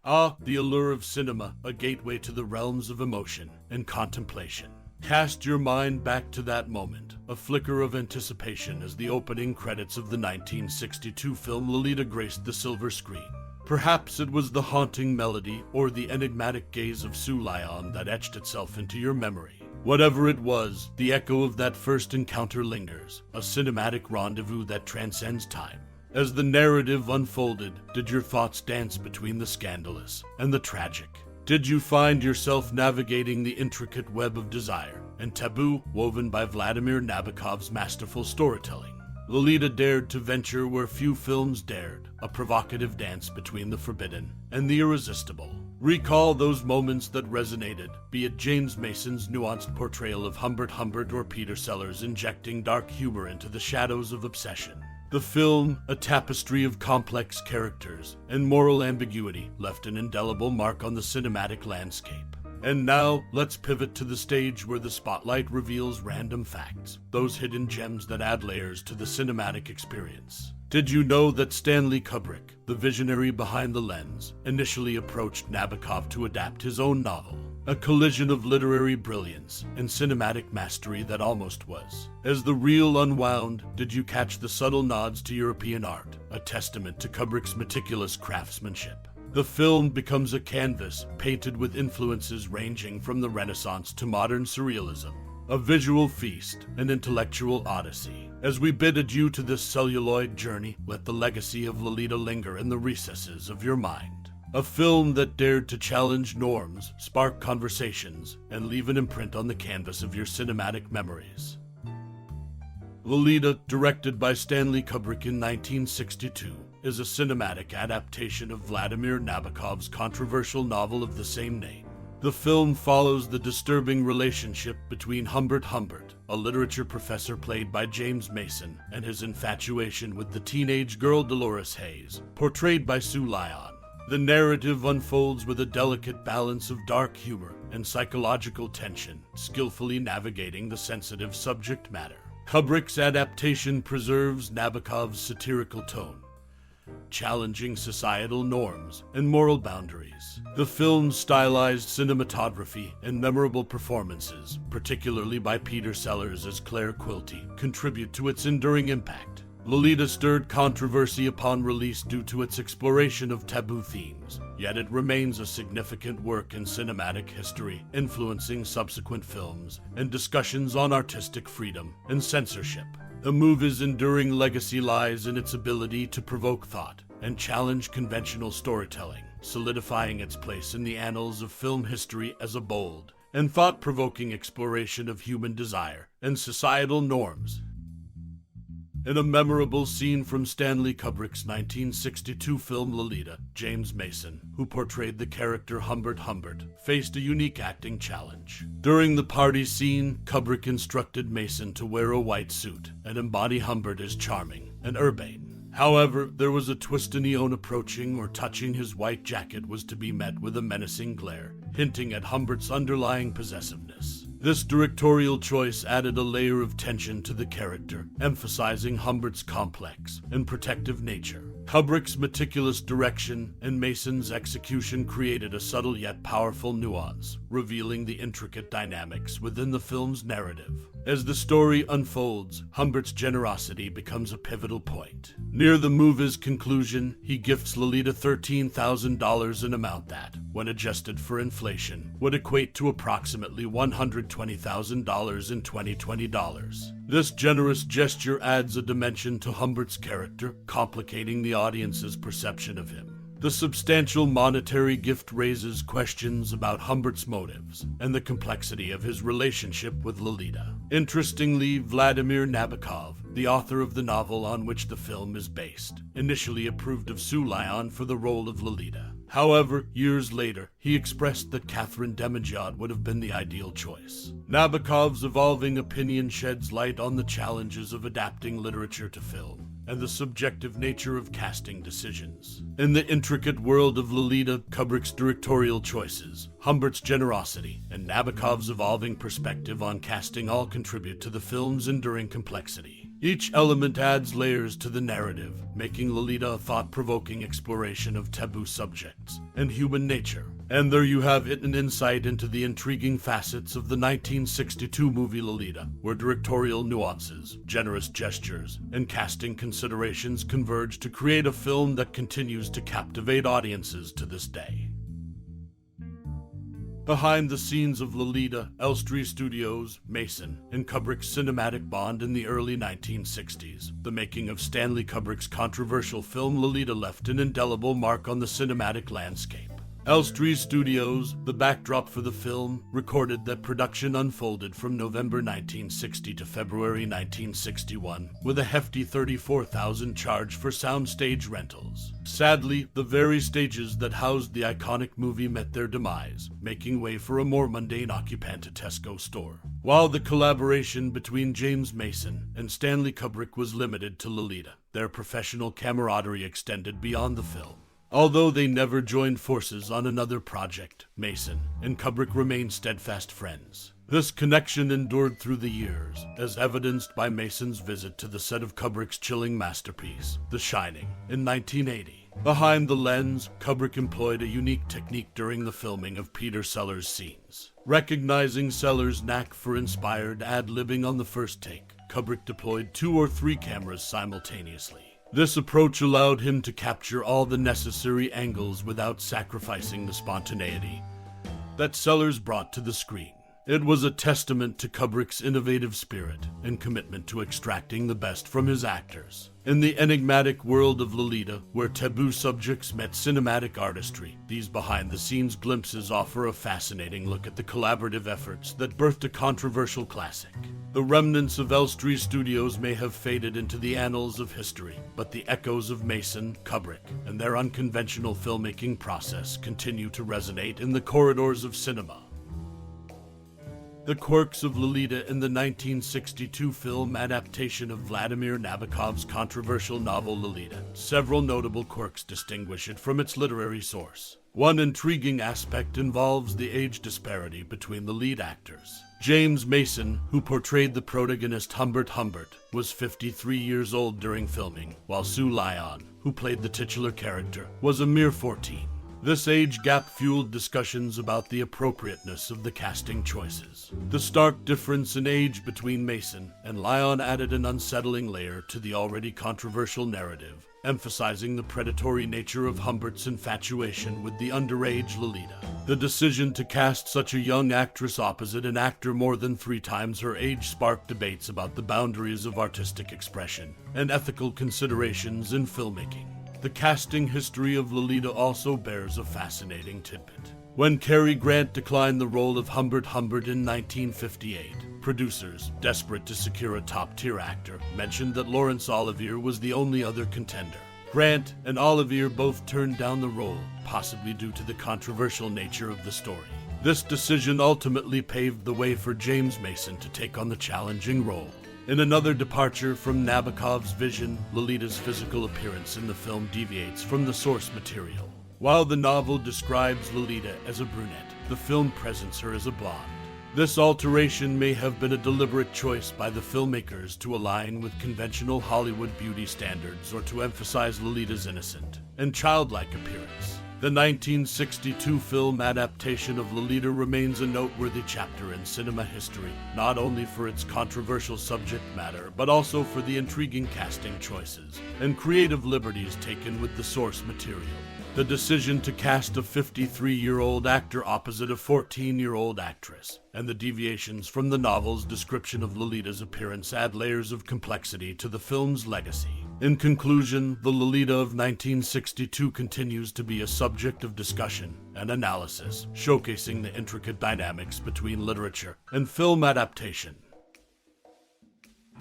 Ah, the allure of cinema, a gateway to the realms of emotion and contemplation. Cast your mind back to that moment, a flicker of anticipation as the opening credits of the 1962 film Lolita graced the silver screen. Perhaps it was the haunting melody or the enigmatic gaze of Lyon that etched itself into your memory. Whatever it was, the echo of that first encounter lingers, a cinematic rendezvous that transcends time. As the narrative unfolded, did your thoughts dance between the scandalous and the tragic? Did you find yourself navigating the intricate web of desire and taboo woven by Vladimir Nabokov's masterful storytelling? Lolita dared to venture where few films dared, a provocative dance between the forbidden and the irresistible. Recall those moments that resonated, be it James Mason's nuanced portrayal of Humbert or Peter Sellers injecting dark humor into the shadows of obsession. The film, a tapestry of complex characters and moral ambiguity, left an indelible mark on the cinematic landscape. And now, let's pivot to the stage where the spotlight reveals random facts, those hidden gems that add layers to the cinematic experience. Did you know that Stanley Kubrick, the visionary behind the lens, initially approached Nabokov to adapt his own novel? A collision of literary brilliance and cinematic mastery that almost was. As the reel unwound, did you catch the subtle nods to European art, a testament to Kubrick's meticulous craftsmanship? The film becomes a canvas painted with influences ranging from the Renaissance to modern surrealism, a visual feast, an intellectual odyssey. As we bid adieu to this celluloid journey, let the legacy of Lolita linger in the recesses of your mind. A film that dared to challenge norms, spark conversations, and leave an imprint on the canvas of your cinematic memories. Lolita, directed by Stanley Kubrick in 1962, is a cinematic adaptation of Vladimir Nabokov's controversial novel of the same name. The film follows the disturbing relationship between Humbert, a literature professor played by James Mason, and his infatuation with the teenage girl Dolores Haze, portrayed by Lyon. The narrative unfolds with a delicate balance of dark humor and psychological tension, skillfully navigating the sensitive subject matter. Kubrick's adaptation preserves Nabokov's satirical tone, challenging societal norms and moral boundaries. The film's stylized cinematography and memorable performances, particularly by Peter Sellers as Claire Quilty, contribute to its enduring impact. Lolita stirred controversy upon release due to its exploration of taboo themes, yet it remains a significant work in cinematic history, influencing subsequent films and discussions on artistic freedom and censorship. The movie's enduring legacy lies in its ability to provoke thought and challenge conventional storytelling, solidifying its place in the annals of film history as a bold and thought-provoking exploration of human desire and societal norms. In a memorable scene from Stanley Kubrick's 1962 film Lolita, James Mason, who portrayed the character Humbert, faced a unique acting challenge. During the party scene, Kubrick instructed Mason to wear a white suit and embody Humbert as charming and urbane. However, there was a twist in Lyon. Approaching or touching his white jacket was to be met with a menacing glare, hinting at Humbert's underlying possessiveness. This directorial choice added a layer of tension to the character, emphasizing Humbert's complex and protective nature. Kubrick's meticulous direction and Mason's execution created a subtle yet powerful nuance, revealing the intricate dynamics within the film's narrative. As the story unfolds, Humbert's generosity becomes a pivotal point. Near the movie's conclusion, he gifts Lolita $13,000, an amount that, when adjusted for inflation, would equate to approximately $120,000 in 2020 dollars. This generous gesture adds a dimension to Humbert's character, complicating the audience's perception of him. The substantial monetary gift raises questions about Humbert's motives and the complexity of his relationship with Lolita. Interestingly, Vladimir Nabokov, the author of the novel on which the film is based, initially approved of Lyon for the role of Lolita. However, years later, he expressed that Catherine Demijohn would have been the ideal choice. Nabokov's evolving opinion sheds light on the challenges of adapting literature to film and the subjective nature of casting decisions. In the intricate world of Lolita, Kubrick's directorial choices, Humbert's generosity, and Nabokov's evolving perspective on casting all contribute to the film's enduring complexity. Each element adds layers to the narrative, making Lolita a thought-provoking exploration of taboo subjects and human nature. And there you have it, an insight into the intriguing facets of the 1962 movie Lolita, where directorial nuances, generous gestures, and casting considerations converge to create a film that continues to captivate audiences to this day. Behind the scenes of Lolita, Elstree Studios, Mason, and Kubrick's cinematic bond in the early 1960s, the making of Stanley Kubrick's controversial film Lolita left an indelible mark on the cinematic landscape. Elstree Studios, the backdrop for the film, recorded that production unfolded from November 1960 to February 1961, with a hefty $34,000 charge for soundstage rentals. Sadly, the very stages that housed the iconic movie met their demise, making way for a more mundane occupant, a Tesco store. While the collaboration between James Mason and Stanley Kubrick was limited to Lolita, their professional camaraderie extended beyond the film. Although they never joined forces on another project, Mason and Kubrick remained steadfast friends. This connection endured through the years, as evidenced by Mason's visit to the set of Kubrick's chilling masterpiece, The Shining, in 1980. Behind the lens, Kubrick employed a unique technique during the filming of Peter Sellers' scenes. Recognizing Sellers' knack for inspired ad-libbing on the first take, Kubrick deployed 2 or 3 cameras simultaneously. This approach allowed him to capture all the necessary angles without sacrificing the spontaneity that Sellers brought to the screen. It was a testament to Kubrick's innovative spirit and commitment to extracting the best from his actors. In the enigmatic world of Lolita, where taboo subjects met cinematic artistry, these behind-the-scenes glimpses offer a fascinating look at the collaborative efforts that birthed a controversial classic. The remnants of Elstree Studios may have faded into the annals of history, but the echoes of Mason, Kubrick, and their unconventional filmmaking process continue to resonate in the corridors of cinema. The quirks of Lolita in the 1962 film adaptation of Vladimir Nabokov's controversial novel Lolita. Several notable quirks distinguish it from its literary source. One intriguing aspect involves the age disparity between the lead actors. James Mason, who portrayed the protagonist Humbert, was 53 years old during filming, while Sue Lyon, who played the titular character, was a mere 14. This age gap fueled discussions about the appropriateness of the casting choices. The stark difference in age between Mason and Lyon added an unsettling layer to the already controversial narrative, emphasizing the predatory nature of Humbert's infatuation with the underage Lolita. The decision to cast such a young actress opposite an actor more than 3 times her age sparked debates about the boundaries of artistic expression and ethical considerations in filmmaking. The casting history of Lolita also bears a fascinating tidbit. When Cary Grant declined the role of Humbert in 1958, producers, desperate to secure a top-tier actor, mentioned that Laurence Olivier was the only other contender. Grant and Olivier both turned down the role, possibly due to the controversial nature of the story. This decision ultimately paved the way for James Mason to take on the challenging role. In another departure from Nabokov's vision, Lolita's physical appearance in the film deviates from the source material. While the novel describes Lolita as a brunette, the film presents her as a blonde. This alteration may have been a deliberate choice by the filmmakers to align with conventional Hollywood beauty standards or to emphasize Lolita's innocent and childlike appearance. The 1962 film adaptation of Lolita remains a noteworthy chapter in cinema history, not only for its controversial subject matter, but also for the intriguing casting choices and creative liberties taken with the source material. The decision to cast a 53-year-old actor opposite a 14-year-old actress, and the deviations from the novel's description of Lolita's appearance add layers of complexity to the film's legacy. In conclusion, the Lolita of 1962 continues to be a subject of discussion and analysis, showcasing the intricate dynamics between literature and film adaptation.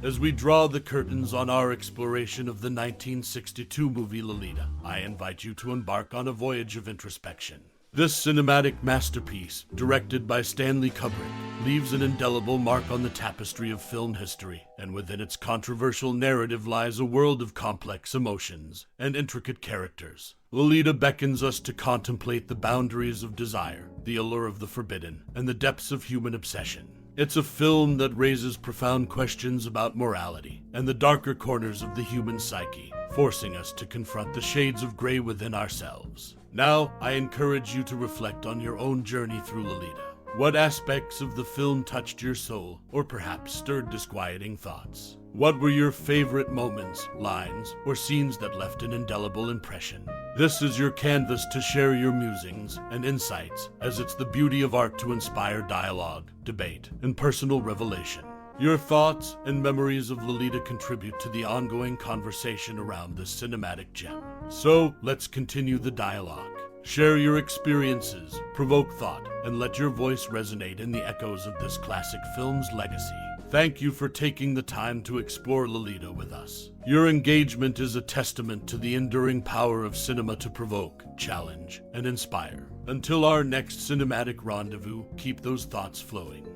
As we draw the curtains on our exploration of the 1962 movie Lolita, I invite you to embark on a voyage of introspection. This cinematic masterpiece, directed by Stanley Kubrick, leaves an indelible mark on the tapestry of film history, and within its controversial narrative lies a world of complex emotions and intricate characters. Lolita beckons us to contemplate the boundaries of desire, the allure of the forbidden, and the depths of human obsession. It's a film that raises profound questions about morality and the darker corners of the human psyche, forcing us to confront the shades of gray within ourselves. Now, I encourage you to reflect on your own journey through Lolita. What aspects of the film touched your soul, or perhaps stirred disquieting thoughts? What were your favorite moments, lines, or scenes that left an indelible impression? This is your canvas to share your musings and insights, as it's the beauty of art to inspire dialogue, debate, and personal revelation. Your thoughts and memories of Lolita contribute to the ongoing conversation around this cinematic gem. So, let's continue the dialogue. Share your experiences, provoke thought, and let your voice resonate in the echoes of this classic film's legacy. Thank you for taking the time to explore Lolita with us. Your engagement is a testament to the enduring power of cinema to provoke, challenge, and inspire. Until our next cinematic rendezvous, keep those thoughts flowing.